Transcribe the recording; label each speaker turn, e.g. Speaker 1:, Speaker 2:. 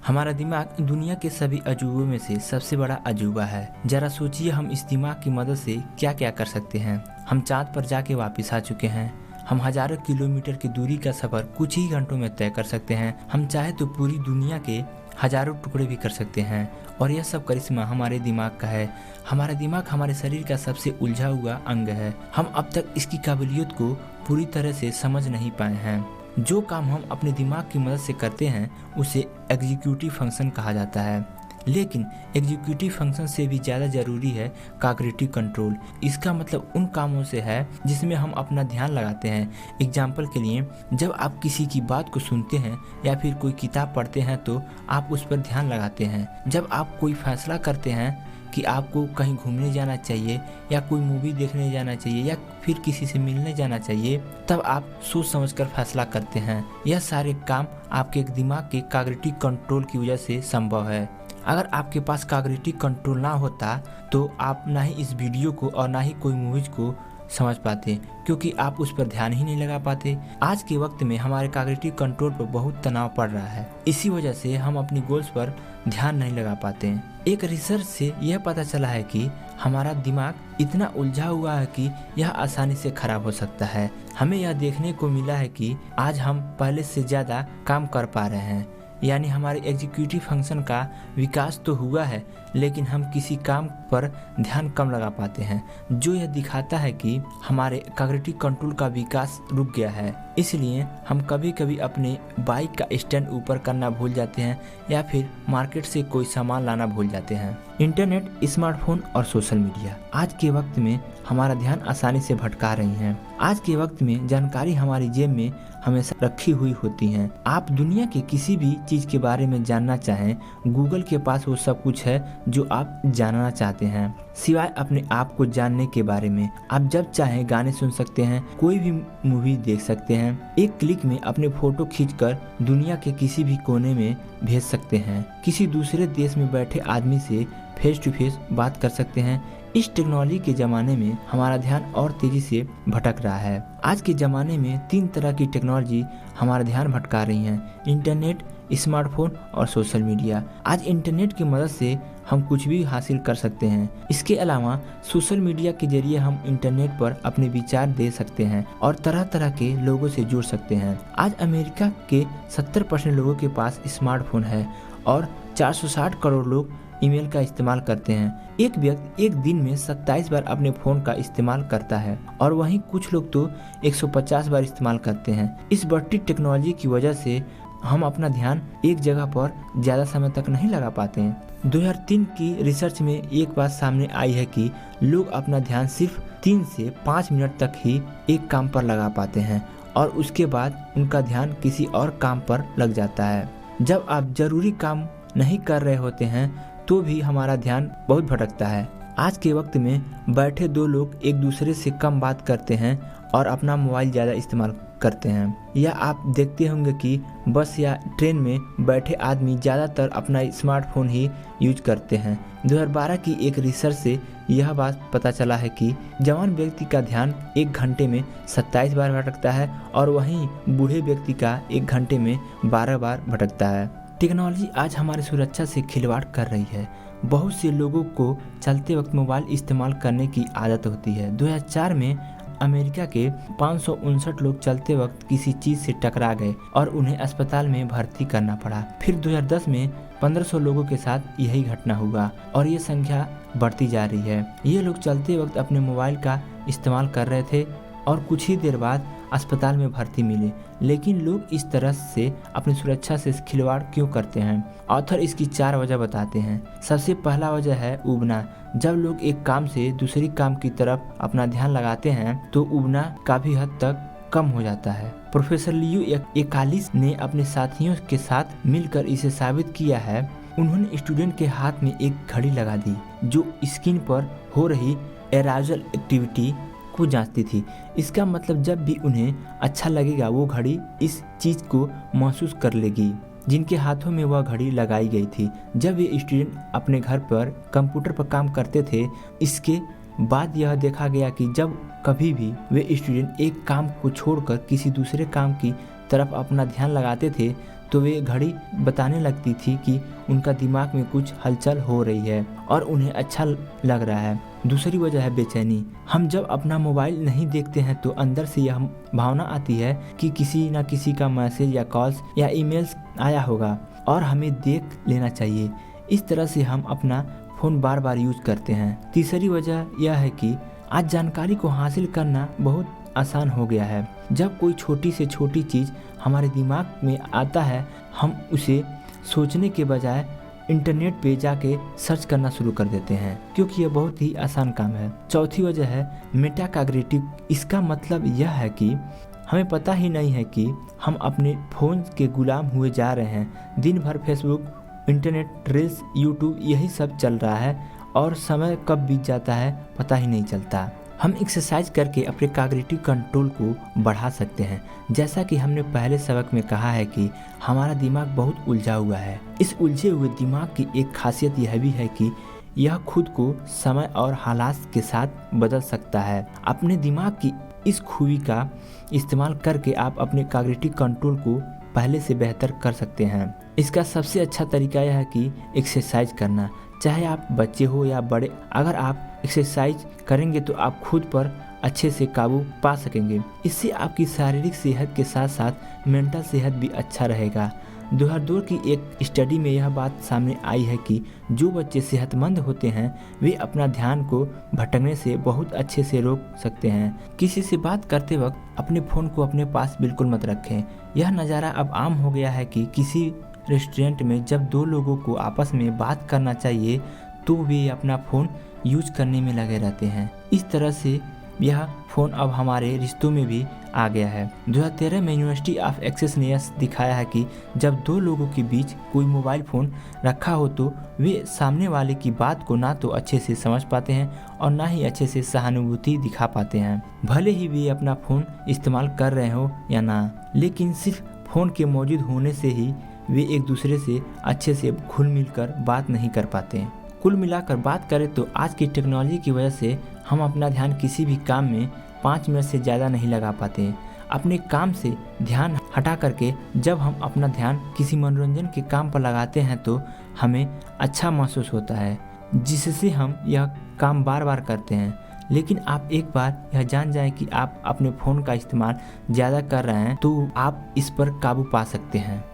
Speaker 1: हमारा दिमाग दुनिया के सभी अजूबों में से सबसे बड़ा अजूबा है। जरा सोचिए हम इस दिमाग की मदद से क्या क्या कर सकते हैं। हम चाँद पर जाके वापस आ चुके हैं। हम हजारों किलोमीटर की दूरी का सफ़र कुछ ही घंटों में तय कर सकते हैं। हम चाहे तो पूरी दुनिया के हजारों टुकड़े भी कर सकते हैं और यह सब करिश्मा हमारे दिमाग का है। हमारा दिमाग हमारे शरीर का सबसे उलझा हुआ अंग है। हम अब तक इसकी काबिलियत को पूरी तरह से समझ नहीं पाए हैं। जो काम हम अपने दिमाग की मदद से करते हैं उसे एग्जीक्यूटिव फंक्शन कहा जाता है, लेकिन एग्जीक्यूटिव फंक्शन से भी ज़्यादा ज़रूरी है कॉग्निटिव कंट्रोल। इसका मतलब उन कामों से है जिसमें हम अपना ध्यान लगाते हैं। एग्जाम्पल के लिए, जब आप किसी की बात को सुनते हैं या फिर कोई किताब पढ़ते हैं तो आप उस पर ध्यान लगाते हैं। जब आप कोई फैसला करते हैं कि आपको कहीं घूमने जाना चाहिए या कोई मूवी देखने जाना चाहिए या फिर किसी से मिलने जाना चाहिए, तब आप सोच समझकर फैसला करते हैं। यह सारे काम आपके दिमाग के कॉग्निटिव कंट्रोल की वजह से संभव है। अगर आपके पास कॉग्निटिव कंट्रोल ना होता तो आप ना ही इस वीडियो को और ना ही कोई मूवीज को समझ पाते, क्योंकि आप उस पर ध्यान ही नहीं लगा पाते। आज के वक्त में हमारे कॉग्निटिव कंट्रोल पर बहुत तनाव पड़ रहा है। इसी वजह से हम अपनी गोल्स पर ध्यान नहीं लगा पाते। एक रिसर्च से यह पता चला है कि हमारा दिमाग इतना उलझा हुआ है कि यह आसानी से खराब हो सकता है। हमें यह देखने को मिला है कि आज हम पहले से ज़्यादा काम कर पा रहे हैं, यानी हमारे एग्जीक्यूटिव फंक्शन का विकास तो हुआ है, लेकिन हम किसी काम पर ध्यान कम लगा पाते हैं, जो यह दिखाता है कि हमारे कॉग्निटिव कंट्रोल का विकास रुक गया है। इसलिए हम कभी कभी अपने बाइक का स्टैंड ऊपर करना भूल जाते हैं या फिर मार्केट से कोई सामान लाना भूल जाते हैं। इंटरनेट, स्मार्टफोन और सोशल मीडिया आज के वक्त में हमारा ध्यान आसानी से भटका रही हैं। आज के वक्त में जानकारी हमारी जेब में हमेशा रखी हुई होती हैं। आप दुनिया के किसी भी चीज़ के बारे में जानना चाहें, गूगल के पास वो सब कुछ है जो आप जानना चाहते हैं। सिवाय अपने आप को जानने के बारे में, आप जब चाहें गाने सुन सकते हैं, कोई भी मूवी देख सकते हैं, एक क्लिक में अपने फोटो खींचकर दुनिया के किसी भी कोने में भेज सकते हैं, किसी दूसरे देश में बैठे आदमी से फेस टू फेस बात कर सकते हैं। इस टेक्नोलॉजी के ज़माने में हमारा ध्यान और तेज़ी से भटक रहा है। आज के ज़माने में 3 तरह की टेक्नोलॉजी हमारा ध्यान भटका रही हैं: इंटरनेट, स्मार्टफोन और सोशल मीडिया। आज इंटरनेट की मदद से हम कुछ भी हासिल कर सकते हैं। इसके अलावा सोशल मीडिया के जरिए हम इंटरनेट पर अपने विचार दे सकते हैं और तरह तरह के लोगों से जुड़ सकते हैं। आज अमेरिका के 70% लोगों के पास स्मार्टफोन है और 460 करोड़ लोग ईमेल का इस्तेमाल करते हैं। एक व्यक्ति एक दिन में 27 बार अपने फ़ोन का इस्तेमाल करता है और वहीं कुछ लोग तो 150 बार इस्तेमाल करते हैं। इस बढ़ती टेक्नोलॉजी की वजह से हम अपना ध्यान एक जगह पर ज़्यादा समय तक नहीं लगा पाते हैं। 2003 की रिसर्च में एक बात सामने आई है कि लोग अपना ध्यान सिर्फ 3 से 5 मिनट तक ही एक काम पर लगा पाते हैं और उसके बाद उनका ध्यान किसी और काम पर लग जाता है। जब आप ज़रूरी काम नहीं कर रहे होते हैं तो भी हमारा ध्यान बहुत भटकता है। आज के वक्त में बैठे 2 लोग एक दूसरे से कम बात करते हैं और अपना मोबाइल ज़्यादा इस्तेमाल करते हैं। या आप देखते होंगे कि बस या ट्रेन में बैठे आदमी ज़्यादातर अपना स्मार्टफोन ही यूज करते हैं। 2012 की एक रिसर्च से यह बात पता चला है कि जवान व्यक्ति का ध्यान 1 घंटे में 27 बार भटकता है और वहीं बूढ़े व्यक्ति का 1 घंटे में 12 बार भटकता है। टेक्नोलॉजी आज हमारी सुरक्षा से खिलवाड़ कर रही है। बहुत से लोगों को चलते वक्त मोबाइल इस्तेमाल करने की आदत होती है। 2004 में अमेरिका के 559 लोग चलते वक्त किसी चीज़ से टकरा गए और उन्हें अस्पताल में भर्ती करना पड़ा। फिर 2010 में 1500 लोगों के साथ यही घटना हुआ और ये संख्या बढ़ती जा रही है। ये लोग चलते वक्त अपने मोबाइल का इस्तेमाल कर रहे थे और कुछ ही देर बाद अस्पताल में भर्ती मिले। लेकिन लोग इस तरह से अपनी सुरक्षा से खिलवाड़ क्यों करते हैं? ऑथर इसकी 4 वजह बताते हैं। सबसे पहला वजह है उबना। जब लोग एक काम से दूसरी काम की तरफ अपना ध्यान लगाते हैं तो उबना काफ़ी हद तक कम हो जाता है। प्रोफेसर लियू एकालिस ने अपने साथियों के साथ मिलकर इसे साबित किया है। उन्होंने स्टूडेंट के हाथ में एक घड़ी लगा दी जो स्क्रीन पर हो रही एराजल एक्टिविटी को जांचती थी। इसका मतलब जब भी उन्हें अच्छा लगेगा वो घड़ी इस चीज़ को महसूस कर लेगी। जिनके हाथों में वह घड़ी लगाई गई थी जब ये स्टूडेंट अपने घर पर कंप्यूटर पर काम करते थे। इसके बाद यह देखा गया कि जब कभी भी वे स्टूडेंट एक काम को छोड़कर किसी दूसरे काम की तरफ अपना ध्यान लगाते थे तो वे घड़ी बताने लगती थी कि उनका दिमाग में कुछ हलचल हो रही है और उन्हें अच्छा लग रहा है। दूसरी वजह है बेचैनी। हम जब अपना मोबाइल नहीं देखते हैं तो अंदर से यह भावना आती है कि किसी न किसी का मैसेज या कॉल्स या ईमेल्स आया होगा और हमें देख लेना चाहिए। इस तरह से हम अपना फ़ोन बार बार यूज करते हैं। तीसरी वजह यह है कि आज जानकारी को हासिल करना बहुत आसान हो गया है। जब कोई छोटी से छोटी चीज़ हमारे दिमाग में आता है, हम उसे सोचने के बजाय इंटरनेट पे जाके सर्च करना शुरू कर देते हैं, क्योंकि यह बहुत ही आसान काम है। चौथी वजह है मेटाकॉग्निटिव। इसका मतलब यह है कि हमें पता ही नहीं है कि हम अपने फ़ोन के गुलाम हुए जा रहे हैं। दिन भर फेसबुक, इंटरनेट, रील्स, यूट्यूब यही सब चल रहा है और समय कब बीत जाता है पता ही नहीं चलता। हम एक्सरसाइज करके अपने कॉग्निटिव कंट्रोल को बढ़ा सकते हैं। जैसा कि हमने पहले सबक में कहा है कि हमारा दिमाग बहुत उलझा हुआ है। इस उलझे हुए दिमाग की एक खासियत यह भी है कि यह खुद को समय और हालात के साथ बदल सकता है। अपने दिमाग की इस खूबी का इस्तेमाल करके आप अपने कॉग्निटिव कंट्रोल को पहले से बेहतर कर सकते हैं। इसका सबसे अच्छा तरीका यह है कि एक्सरसाइज करना। चाहे आप बच्चे हो या बड़े, अगर आप एक्सरसाइज करेंगे तो आप खुद पर अच्छे से काबू पा सकेंगे। इससे आपकी शारीरिक सेहत के साथ साथ मेंटल सेहत भी अच्छा रहेगा। 2002 की एक स्टडी में यह बात सामने आई है कि जो बच्चे सेहतमंद होते हैं वे अपना ध्यान को भटकने से बहुत अच्छे से रोक सकते हैं। किसी से बात करते वक्त अपने फ़ोन को अपने पास बिल्कुल मत रखें। यह नज़ारा अब आम हो गया है कि किसी रेस्टोरेंट में जब दो लोगों को आपस में बात करना चाहिए तो वे अपना फ़ोन यूज करने में लगे रहते हैं। इस तरह से यह फ़ोन अब हमारे रिश्तों में भी आ गया है। 2013 में यूनिवर्सिटी ऑफ एक्सेस ने यह दिखाया है कि जब दो लोगों के बीच कोई मोबाइल फ़ोन रखा हो तो वे सामने वाले की बात को ना तो अच्छे से समझ पाते हैं और ना ही अच्छे से सहानुभूति दिखा पाते हैं। भले ही वे अपना फ़ोन इस्तेमाल कर रहे हो या ना, लेकिन सिर्फ फ़ोन के मौजूद होने से ही वे एक दूसरे से अच्छे से घुल मिल कर बात नहीं कर पाते हैं। कुल मिलाकर बात करें तो आज की टेक्नोलॉजी की वजह से हम अपना ध्यान किसी भी काम में 5 मिनट से ज़्यादा नहीं लगा पाते हैं। अपने काम से ध्यान हटा करके जब हम अपना ध्यान किसी मनोरंजन के काम पर लगाते हैं तो हमें अच्छा महसूस होता है, जिससे हम यह काम बार बार करते हैं। लेकिन आप एक बार यह जान जाएं कि आप अपने फ़ोन का इस्तेमाल ज़्यादा कर रहे हैं तो आप इस पर काबू पा सकते हैं।